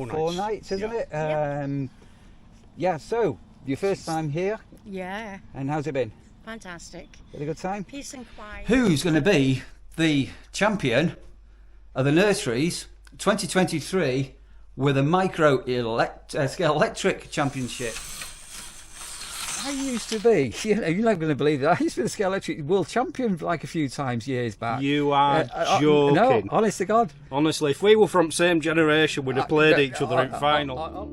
4 nights, isn't it? Yeah, so your first time here? Yeah. And how's it been? Fantastic. Had a good time? Peace and quiet. Who's going to be the champion of the Nurseries 2023 with a Scalextric championship? I used to be, you're not going to believe it, I used to be the Scalextric world champion like a few times years back. You are joking. No, honest to God. Honestly, if we were from the same generation, we'd have played each other in final.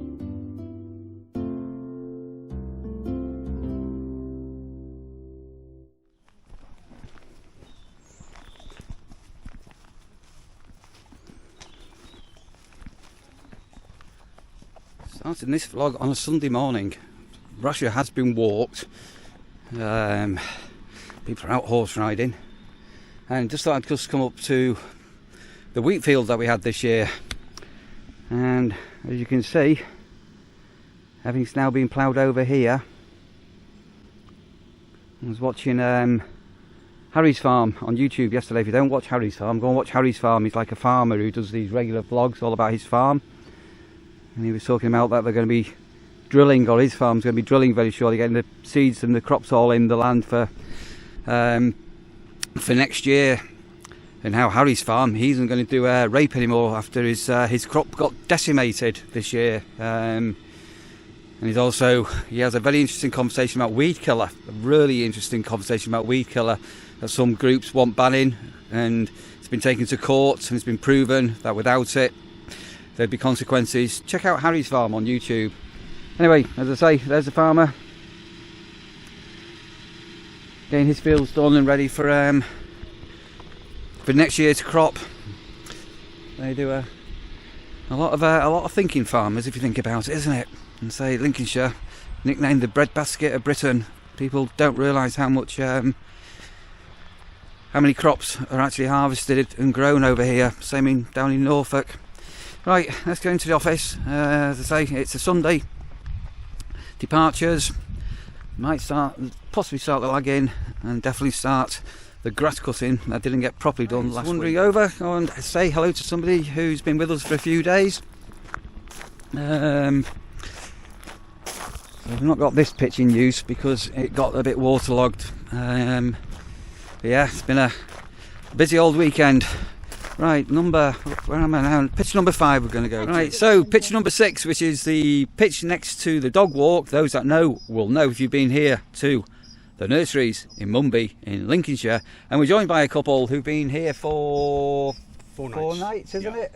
Starting this vlog on a Sunday morning. Russia has been walked. People are out horse riding, and just thought I'd just come up to the wheat field that we had this year. And as you can see, everything's now been ploughed over here. I was watching Harry's Farm on YouTube yesterday. If you don't watch Harry's Farm, go and watch Harry's Farm. He's like a farmer who does these regular vlogs all about his farm. And he was talking about that they're going to be drilling, or his farm's going to be drilling very shortly, getting the seeds and the crops all in the land for next year. And how Harry's Farm, he isn't going to do rape anymore after his crop got decimated this year. And he has a very interesting conversation about weed killer, a really interesting conversation about weed killer that some groups want banning, and it's been taken to court and it's been proven that without it there'd be consequences. Check out Harry's Farm on YouTube. Anyway, as I say, there's the farmer getting his fields done and ready for next year's crop. They do a lot of thinking, farmers, if you think about it, isn't it? And say Lincolnshire, nicknamed the breadbasket of Britain. People don't realise how much, how many crops are actually harvested and grown over here. Same down in Norfolk. Right, let's go into the office. As I say, it's a Sunday. Departures. Might possibly start the lagging, and definitely start the grass cutting that didn't get properly done last week. Wandering over and say hello to somebody who's been with us for a few days. So we've not got this pitch in use because it got a bit waterlogged. But yeah, it's been a busy old weekend. Right, where am I now? Pitch number 5 we're going to go. Right, so pitch number 6, which is the pitch next to the dog walk. Those that know will know if you've been here to the Nurseries in Mumby in Lincolnshire. And we're joined by a couple who've been here for 4 nights, isn't it?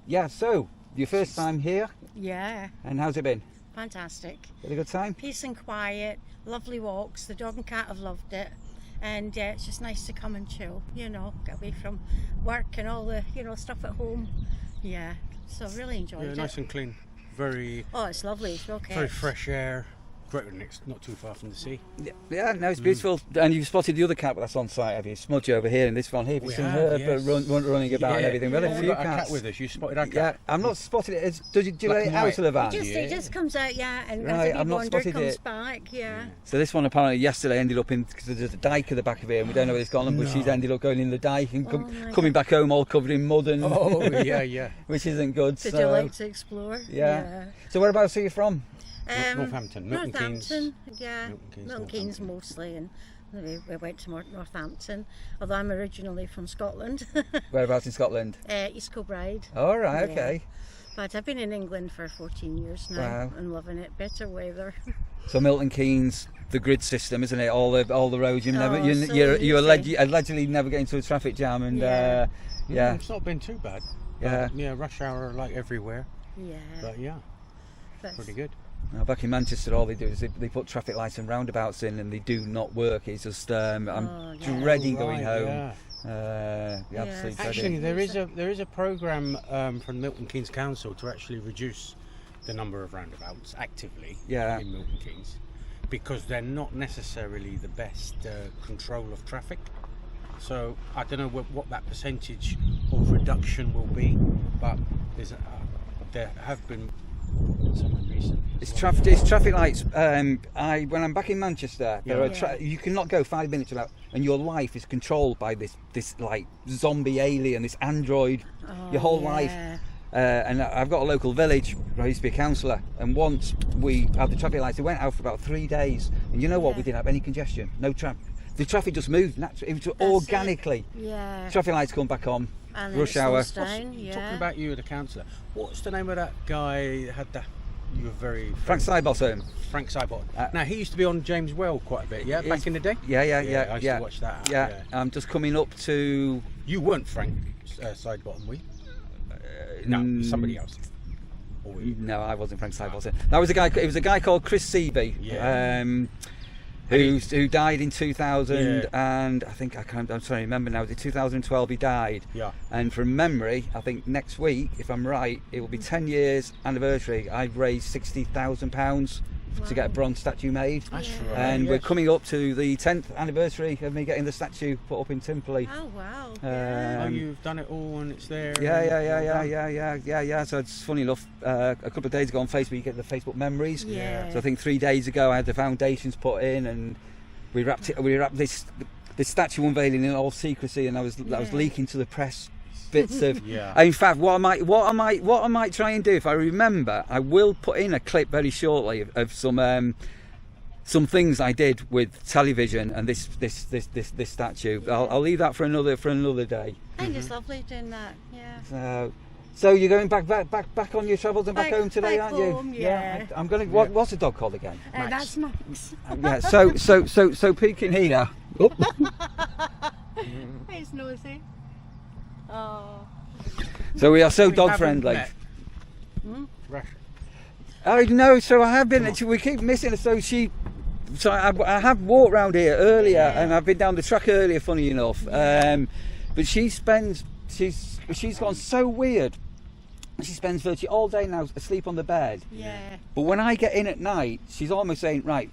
Yeah, so your first time here? Yeah. And how's it been? Fantastic. Had a good time? Peace and quiet, lovely walks. The dog and cat have loved it. And it's just nice to come and chill, you know, get away from work and all the, stuff at home. Yeah, so really enjoyed it. Nice and clean. Oh, it's lovely. It's well kept. Very fresh air. Great next, not too far from the sea. Yeah, no, it's beautiful. And you've spotted the other cat that's on site, have you? Smudge over here, and this one here. You've seen her running about and everything. Well, a few cats with us. You spotted our cat. Yeah, I'm not spotted it. Do you let it out of the van? It just comes out, and right, as I'm not spotted comes it. back, So this one apparently yesterday ended up in, because there's a dike at the back of here, and we don't know where it's gone, but she's ended up going in the dike and coming back home all covered in mud and which isn't good. Did you like to explore? Yeah. So whereabouts are you from? Northampton, Milton Keynes. Milton Keynes mostly, and we went to Northampton, although I'm originally from Scotland. Whereabouts in Scotland? East Kilbride. All right, okay. But I've been in England for 14 years now. Wow. And loving it. Better weather. So Milton Keynes, the grid system, isn't it? All the roads. You allegedly never get into a traffic jam, and it's not been too bad. Yeah, rush hour like everywhere. Yeah. But pretty good. Now, back in Manchester, all they do is they put traffic lights and roundabouts in, and they do not work. It's just I'm dreading going home. Absolutely. Actually, there is a programme from Milton Keynes Council to actually reduce the number of roundabouts actively in Milton Keynes, because they're not necessarily the best control of traffic. So I don't know what that percentage of reduction will be, but there have been. It's traffic lights. When I'm back in Manchester, you cannot go 5 minutes without, and your life is controlled by this like zombie alien, this android, your whole life. and I've got a local village where I used to be a councillor, and once we had the traffic lights, it went out for about 3 days, and you know what, we didn't have any congestion, no traffic. The traffic just moved naturally, it was organically. Yeah. Traffic lights come back on, And rush hour. Talking about you as a councillor, what's the name of that guy that had that? You were very Frank Sidebottom. Frank Sidebottom. Now he used to be on James Well quite a bit, yeah, back in the day. Yeah. I used to watch that. Yeah, I'm just coming up to. You weren't Frank Sidebottom, were you? No, somebody else. Or were you? No, I wasn't Frank Sidebottom. That was a guy. It was a guy called Chris Seaby. Yeah. Who died in 2000 and I think I'm trying to remember now. Was it 2012 he died? Yeah. And from memory, I think next week, if I'm right, it will be 10 years anniversary. I've raised £60,000 to get a bronze statue made. That's right. And we're coming up to the 10th anniversary of me getting the statue put up in Timperley. Oh wow. Oh, you've done it all and it's there. Yeah. So it's funny enough, a couple of days ago on Facebook, you get the Facebook memories. Yeah. So I think 3 days ago, I had the foundations put in, and we wrapped this statue unveiling in all secrecy, and I was leaking to the press bits of. In fact, what I might try and do, if I remember, I will put in a clip very shortly of some things I did with television and this statue. I'll leave that for another day. I think it's lovely doing that. Yeah. So you're going back on your travels and back home today, back aren't you? home, yeah. I'm going. What's the dog called again? That's Max. Yeah. So peeking here. Oh. He's nosy. Oh. So we are so dog friendly. Oh no! So I have been. We keep missing her. So I have walked round here earlier, and I've been down the track earlier. Funny enough, but she's gone so weird. She spends virtually all day now asleep on the bed. Yeah. But when I get in at night, she's almost saying, right,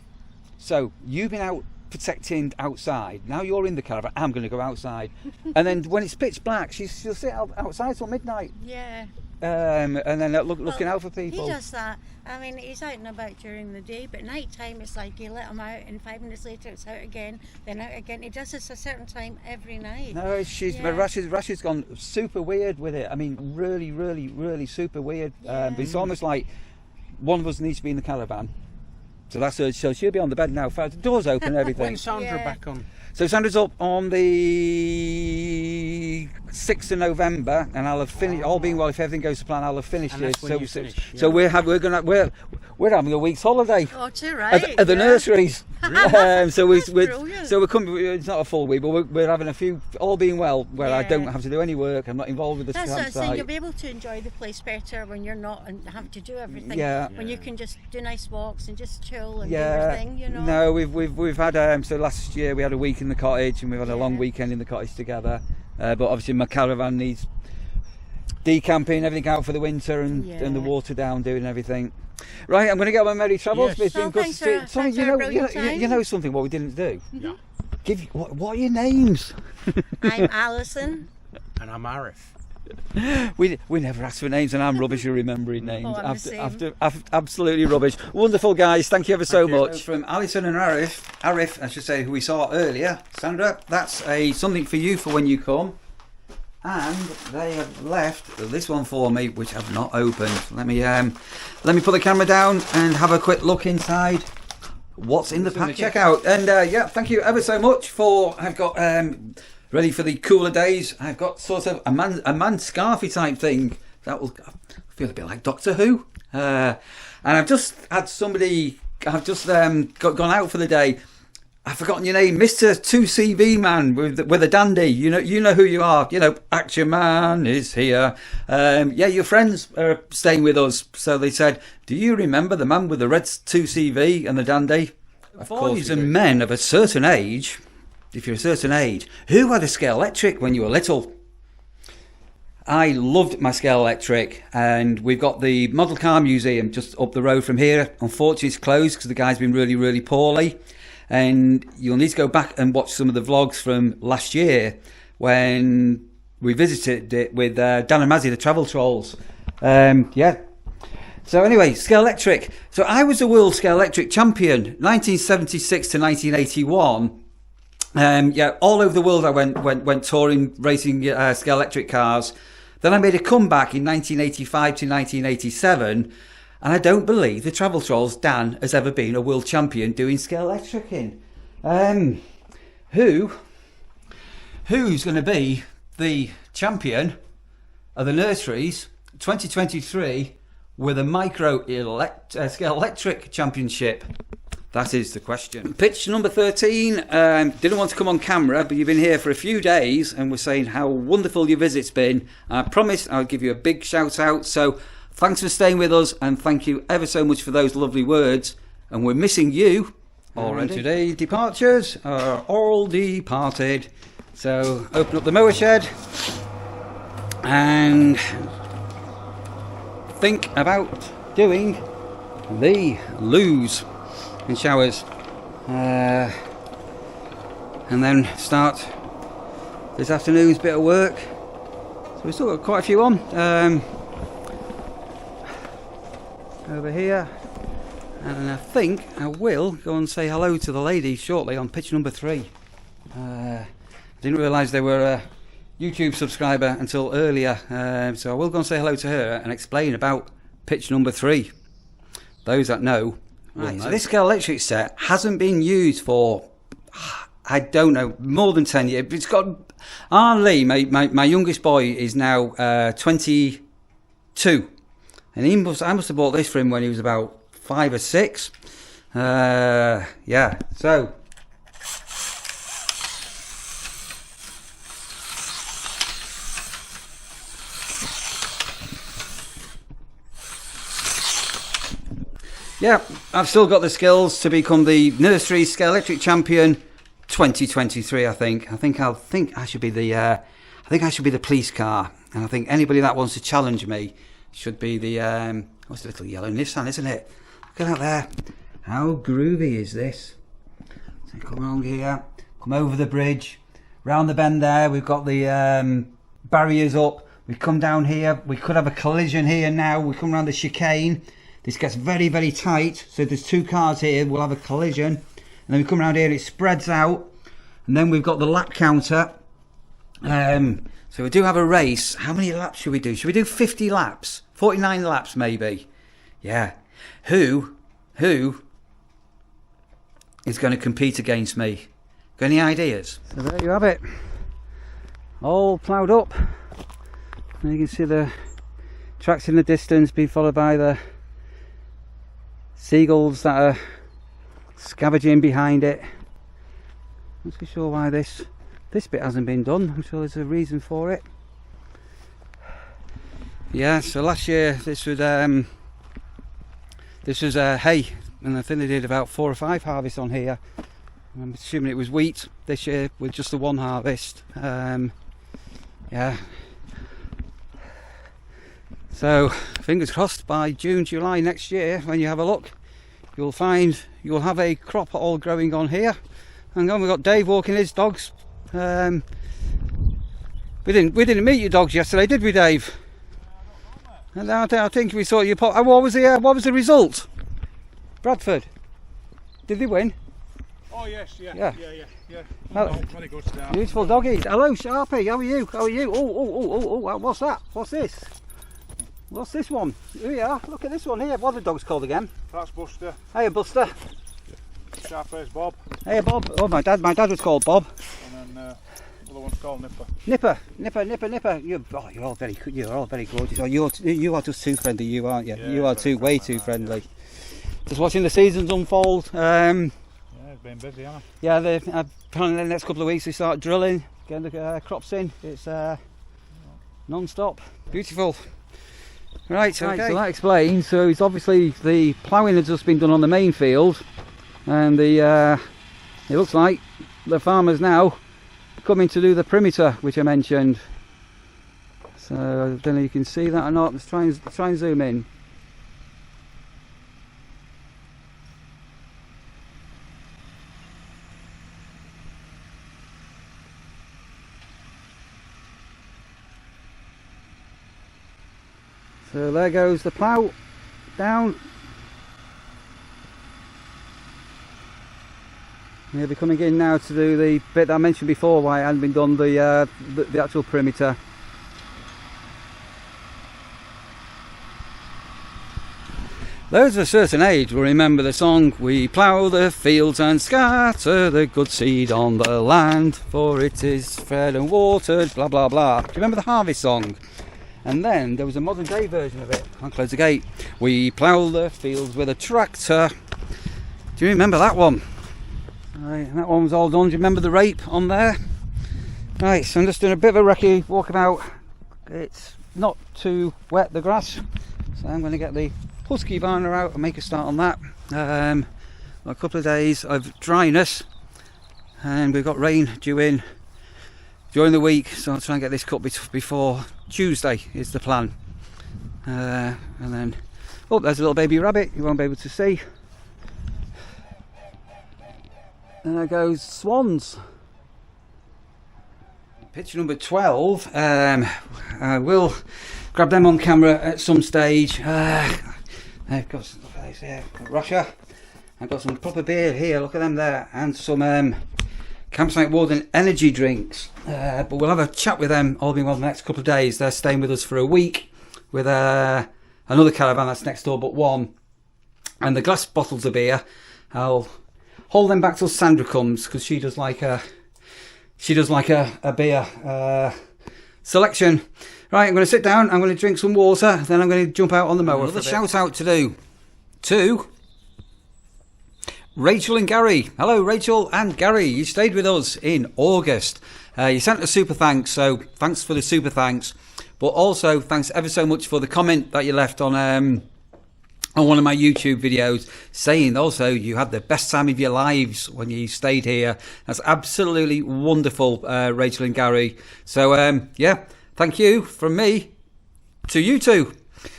so you've been out protecting outside, now you're in the caravan, I'm going to go outside. And then when it's pitch black, she'll sit outside till midnight. Yeah. And then looking out for people. He does that. I mean, he's out and about during the day, but night time it's like you let him out, and 5 minutes later it's out again, then out again. He does this a certain time every night. No, Rash's gone super weird with it. I mean, really super weird. But it's almost like one of us needs to be in the caravan. So that's her. So she'll be on the bed now. The door's open and everything. When's Sandra back on? So Sandra's up on the 6th of November, and I'll have finished. All being well, if everything goes to plan, I'll have finished it. So we're having a week's holiday. Oh, too right. At the nurseries. So we're coming. It's not a full week, but we're having a few. All being well, where I don't have to do any work. I'm not involved with the campsite. So you'll be able to enjoy the place better when you're not and have to do everything. When you can just do nice walks and just chill and do your thing, you know. No, we've had so last year we had a week in the cottage, and we've had a long weekend in the cottage together. But obviously my caravan needs decamping, everything out for the winter, and the water down, doing everything. Right, I'm going to get on my merry travels. It's been good to see. Something you know something what we didn't do. Yeah. What are your names? I'm Alison. And I'm Arif. We never ask for names, and I'm rubbish at remembering names. Oh, I'm the same. Absolutely rubbish. Wonderful guys, thank you ever so much. From Alison and Arif, I should say, who we saw earlier. Sandra, that's something for you for when you come. And they have left this one for me, which I've not opened. Let me put the camera down and have a quick look inside. What's in the pack? Check out. And thank you ever so much for. I've got ready for the cooler days. I've got sort of a man scarfy type thing that will feel a bit like Doctor Who. And I've just had somebody. I've just gone out for the day. I've forgotten your name, Mr. 2CV man with a dandy. You know who you are. Action Man is here. Your friends are staying with us. So they said, do you remember the man with the red 2CV and the dandy? Of course. Boys and men of a certain age, if you're a certain age, who had a Scalextric when you were little? I loved my Scalextric, and we've got the Model Car Museum just up the road from here. Unfortunately, it's closed because the guy's been really poorly. And you'll need to go back and watch some of the vlogs from last year when we visited it with Dan and Mazzy, the travel trolls. So anyway, Scalextric. So I was a world Scalextric champion, 1976 to 1981. All over the world I went touring, racing Scalextric cars. Then I made a comeback in 1985 to 1987, and I don't believe the Travel Trolls Dan has ever been a world champion doing Scalextric. Who's going to be the champion of the Nurseries 2023 with a Scalextric championship? That is the question. Pitch number 13. Didn't want to come on camera, but you've been here for a few days and we're saying how wonderful your visit's been. I promised I'll give you a big shout out. So thanks for staying with us, and thank you ever so much for those lovely words. And we're missing you already. Today's departures are all departed. So open up the mower shed and think about doing the loos and showers, and then start this afternoon's bit of work. So we've still got quite a few on over here, and I think I will go and say hello to the lady shortly on pitch number 3. I didn't realise they were a YouTube subscriber until earlier, so I will go and say hello to her and explain about pitch number 3. Those that know. Right, so this Scalextric set hasn't been used for, I don't know, more than 10 years. It's got, Lee, my youngest boy, is now 22. And I must have bought this for him when he was about 5 or 6. Yeah, so. Yeah, I've still got the skills to become the Nursery Scalextric champion 2023. I think I should be the police car, and I think anybody that wants to challenge me should be the what's the little yellow Nissan, isn't it? Look at that there. How groovy is this? So come along here, come over the bridge, round the bend there. We've got the barriers up. We come down here. We could have a collision here now. We come around the chicane. This gets very, very tight, so there's 2 cars here, we'll have a collision, and then we come around here, it spreads out, and then we've got the lap counter. So we do have a race. How many laps should we do? Should we do 50 laps? 49 laps maybe? Yeah. Who is going to compete against me? Got any ideas? So there you have it. All ploughed up. And you can see the tracks in the distance being followed by the seagulls that are scavenging behind it. Not too sure why this bit hasn't been done. I'm sure there's a reason for it. Yeah, so last year this was hay, and I think they did about 4 or 5 harvests on here. I'm assuming it was wheat this year with just the 1 harvest. Yeah. So fingers crossed by June, July next year, when you have a look, you'll find you'll have a crop all growing on here. And then we've got Dave walking his dogs. We didn't meet your dogs yesterday, did we, Dave? And I think we saw you pop. What was the result? Bradford. Did they win? Oh yes, yeah. Well, beautiful doggies. Hello, Sharpie. How are you? Oh, what's that? What's this? What's this one? Here we are. Look at this one here. What are the dogs called again? That's Buster. Hiya, Buster. Sharp-faced Bob. Hiya, Bob. Oh, my dad was called Bob. And then other one's called Nipper. Nipper. You're all very good. You're all very gorgeous. Oh, you are just too friendly, you aren't you? Yeah, you are way too friendly. Yeah. Just watching the seasons unfold. Yeah, it's been busy, hasn't it? Yeah, apparently the next couple of weeks they start drilling, getting the crops in. It's non-stop. Beautiful. Right, okay. So that explains. So it's obviously the ploughing has just been done on the main field, and it looks like the farmers now coming to do the perimeter, which I mentioned. So I don't know if you can see that or not. Let's try and zoom in. So there goes the plough down. He'll be coming in now to do the bit that I mentioned before, why it hadn't been done, the actual perimeter. Those of a certain age will remember the song, we plough the fields and scatter the good seed on the land, for it is fed and watered, blah blah blah. Do you remember the harvest song? And then there was a modern day version of it. I'll close the gate. We plough the fields with a tractor. Do you remember that one? Right, that one was all done. Do you remember the rape on there? Right, so I'm just doing a bit of a recce walkabout. It's not too wet, the grass, so I'm going to get the husky varner out and make a start on that. A couple of days of dryness, and we've got rain due in during the week, so I'll try and get this cut before Tuesday is the plan. And then, oh, there's a little baby rabbit you won't be able to see. And there goes swans. Picture number 12. I will grab them on camera at some stage. I've got some here, Russia. I've got some proper beer here, look at them there, and some Campsite Warden energy drinks. But we'll have a chat with them all being well the next couple of days. They're staying with us for a week with another caravan that's next door but one. And the glass bottles of beer, I'll hold them back till Sandra comes, because she does like a beer selection. Right, I'm going to sit down, I'm going to drink some water, then I'm going to jump out on the mower. Another shout out to do to Rachel and Gary. Hello Rachel and Gary, you stayed with us in August. You sent a super thanks, so thanks for the super thanks, but also thanks ever so much for the comment that you left on one of my YouTube videos, saying also you had the best time of your lives when you stayed here. That's absolutely wonderful, Rachel and Gary. So yeah, thank you from me to you two.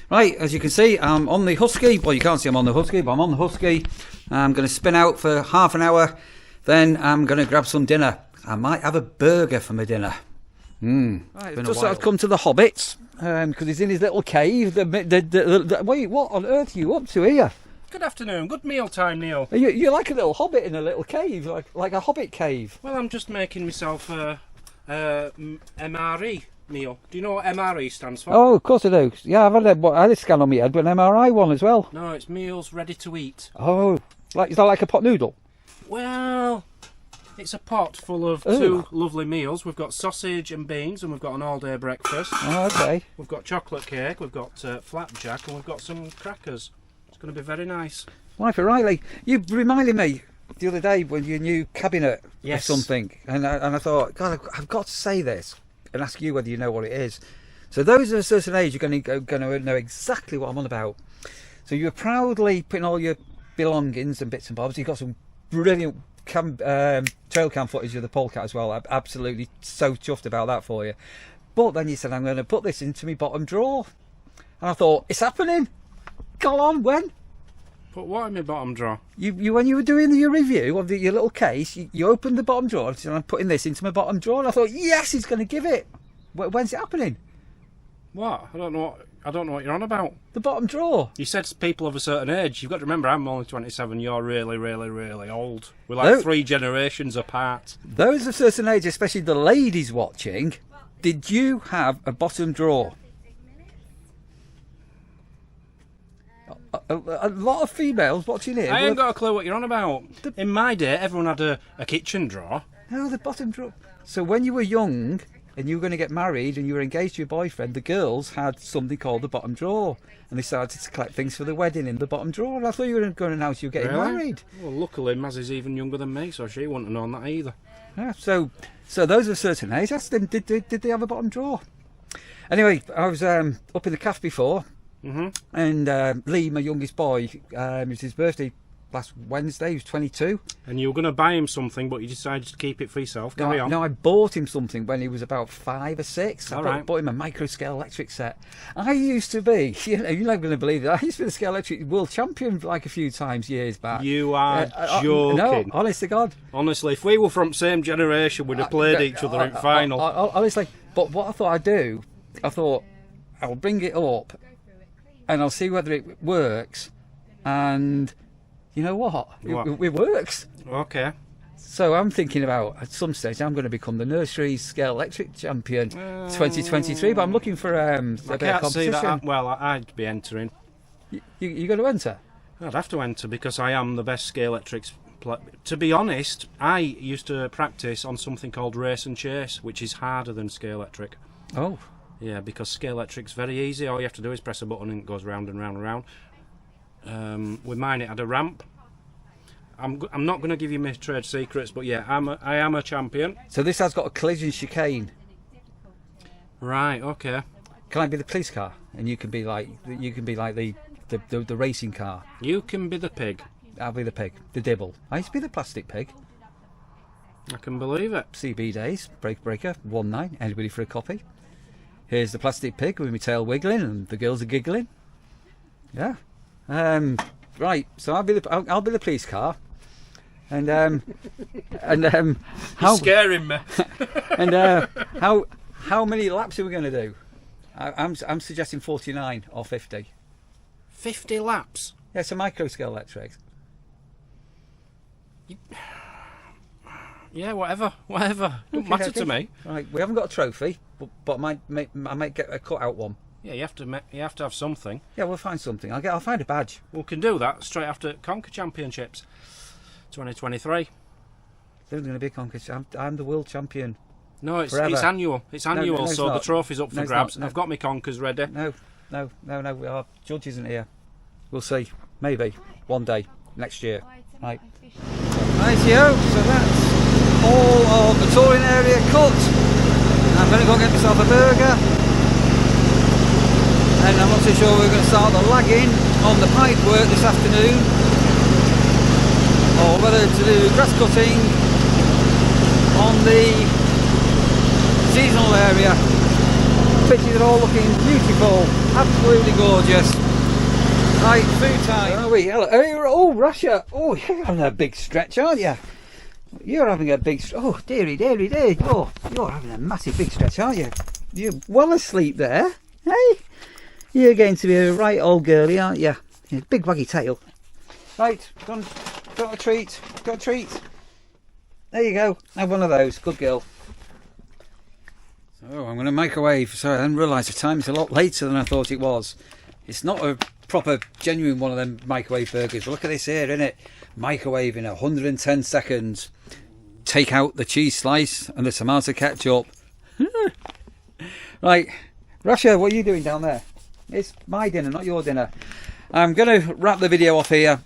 Right, as you can see, I'm on the husky. Well, you can't see I'm on the husky, but I'm on the husky. I'm going to spin out for half an hour, then I'm going to grab some dinner. I might have a burger for my dinner. Right, just I've come to the Hobbit, because he's in his little cave. Wait, what on earth are you up to here? Good afternoon, good meal time, Neil. You're like a little hobbit in a little cave, like a hobbit cave. Well, I'm just making myself a MRE meal. Do you know what MRE stands for? Oh, of course I do. Yeah, I had a scan on my head, but an MRI one as well. No, it's meals ready to eat. Oh, is that like a pot noodle? Well, it's a pot full of two lovely meals. We've got sausage and beans, and we've got an all-day breakfast. Oh, okay. We've got chocolate cake, we've got flapjack, and we've got some crackers. It's going to be very nice. Wifey Riley, you reminded me the other day when your new cabinet or something, and I thought, God, I've got to say this and ask you whether you know what it is. So those of a certain age are going to know exactly what I'm on about. So you're proudly putting all your belongings and bits and bobs. You've got some brilliant trail cam footage of the polecat as well. I'm absolutely so chuffed about that for you. But then you said, I'm going to put this into my bottom drawer, and I thought, it's happening. Go on, when? Put what in my bottom drawer? You when you were doing your review of your little case, you opened the bottom drawer and said, I'm putting this into my bottom drawer, and I thought, yes, he's going to give it. When's it happening? What? I don't know what you're on about. The bottom drawer. You said people of a certain age. You've got to remember, I'm only 27. You're really, really, really old. We're like 3 generations apart. Those of a certain age, especially the ladies watching, did you have a bottom drawer? A lot of females watching here. I ain't got a clue what you're on about. In my day, everyone had a kitchen drawer. No, the bottom drawer. So when you were young and you were going to get married and you were engaged to your boyfriend, the girls had something called the bottom drawer, and they started to collect things for the wedding in the bottom drawer. And I thought you were going to announce you were getting married. Well, luckily Maz is even younger than me, so she wouldn't have known that either. Yeah, so those of a certain age, asked them, did they have a bottom drawer? Anyway, I was up in the calf before. And Lee, my youngest boy, it was his birthday last Wednesday. He was 22. And you were going to buy him something, but you decided to keep it for yourself. Carry on. No, I bought him something when he was about 5 or 6. I Right. bought him a micro Scalextric set. I used to be, you're not going to believe it, I used to be the Scalextric world champion like a few times years back. You are joking. No, honest to God. Honestly, if we were from the same generation, we'd have played each other in final. Honestly, but what I thought I'd do, I thought I'll bring it up and I'll see whether it works, and you know what? It works. Okay. So I'm thinking about, at some stage, I'm going to become the Nurseries Scalextric champion 2023, but I'm looking for a bit of competition. See that. Well, I'd be entering. You got to enter? I'd have to enter because I am the best Scalextric. To be honest, I used to practice on something called Race and Chase, which is harder than Scalextric. Oh. Yeah, because Scalextric's very easy. All you have to do is press a button and it goes round and round and round. With mine, it had a ramp. I'm not going to give you my trade secrets, but yeah, I am a champion. So this has got a collision chicane. Right. Okay. Can I be the police car, and you can be like the racing car? You can be the pig. I'll be the pig, the dibble. I used to be the plastic pig. I can believe it. CB days, breaker 19. Anybody for a copy? Here's the plastic pig with my tail wiggling and the girls are giggling. Yeah. Right. So I'll be the police car. And how You're scaring me. and how many laps are we going to do? I'm suggesting 49 or 50. 50 laps. Yeah, it's a micro Scalextric. Yeah, whatever. Don't matter to me. Right, we haven't got a trophy, but I might get a cut out one. Yeah, you have to have something. Yeah, we'll find something. I'll find a badge. We can do that straight after Conquer Championships, 2023. There's going to be a contest. I'm the world champion. No, it's Forever. annual. It's annual, no, it's so not. the trophy's up for it's grabs. not. No. I've got my Conquers ready. No. Our judge isn't here. We'll see. Maybe one day next year. Right. Rightio. So that's all of the touring area cut. I'm going to go get myself a burger. And I'm not too sure we're going to start the lagging on the pipe work this afternoon, or whether to do grass cutting on the seasonal area. Pitches are all looking beautiful, absolutely gorgeous. Right, food time. Where are we? Hello. Oh, Russia. Oh, you're having a big stretch, aren't you? You're having a big. Oh, dearie. Oh, you're having a massive big stretch, aren't you? You're well asleep there, hey? You're going to be a right old girlie, aren't you? Big waggy tail. Right, got a treat. There you go. Have one of those. Good girl. So I'm going to microwave. Sorry, I didn't realise the time is a lot later than I thought it was. It's not a proper, genuine one of them microwave burgers. But look at this here, innit? Microwave in 110 seconds. Take out the cheese slice and the tomato ketchup. Right, Russia, what are you doing down there? It's my dinner, not your dinner. I'm going to wrap the video off here.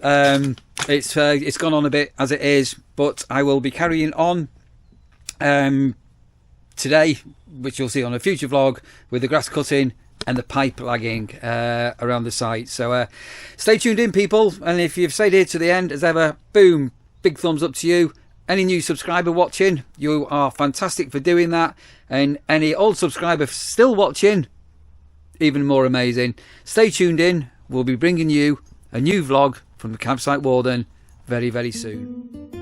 It's gone on a bit as it is, but I will be carrying on today, which you'll see on a future vlog, with the grass cutting and the pipe lagging around the site. So stay tuned in, people, and if you've stayed here to the end, as ever, boom, big thumbs up to you. Any new subscriber watching, you are fantastic for doing that, and any old subscriber still watching, even more amazing. Stay tuned in. We'll be bringing you a new vlog from the Campsite Warden very, very soon.